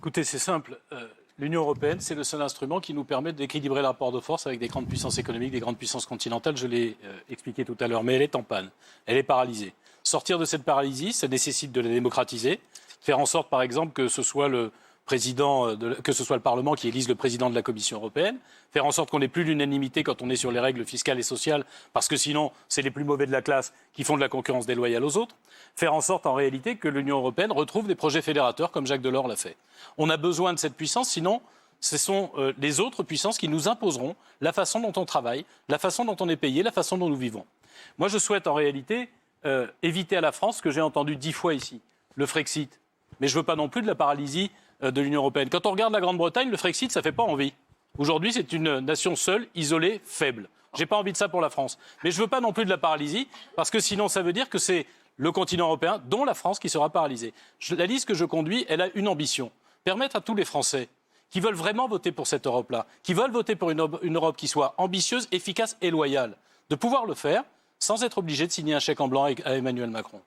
Écoutez, c'est simple. L'Union européenne, c'est le seul instrument qui nous permet d'équilibrer le rapport de force avec des grandes puissances économiques, des grandes puissances continentales. Je l'ai expliqué tout à l'heure, mais elle est en panne. Elle est paralysée. Sortir de cette paralysie, ça nécessite de la démocratiser, faire en sorte, par exemple, que ce soit le Parlement qui élise le président de la Commission européenne, faire en sorte qu'on n'ait plus l'unanimité quand on est sur les règles fiscales et sociales, parce que sinon, c'est les plus mauvais de la classe qui font de la concurrence déloyale aux autres, faire en sorte, en réalité, que l'Union européenne retrouve des projets fédérateurs comme Jacques Delors l'a fait. On a besoin de cette puissance, sinon, ce sont les autres puissances qui nous imposeront la façon dont on travaille, la façon dont on est payé, la façon dont nous vivons. Moi, je souhaite, en réalité, éviter à la France ce que j'ai entendu 10 fois ici, le Frexit. Mais je ne veux pas non plus de la paralysie de l'Union européenne. Quand on regarde la Grande-Bretagne, le Frexit, ça ne fait pas envie. Aujourd'hui, c'est une nation seule, isolée, faible. Je n'ai pas envie de ça pour la France. Mais je ne veux pas non plus de la paralysie, parce que sinon, ça veut dire que c'est le continent européen, dont la France, qui sera paralysée. La liste que je conduis, elle a une ambition. Permettre à tous les Français qui veulent vraiment voter pour cette Europe-là, qui veulent voter pour une Europe qui soit ambitieuse, efficace et loyale, de pouvoir le faire sans être obligés de signer un chèque en blanc à Emmanuel Macron.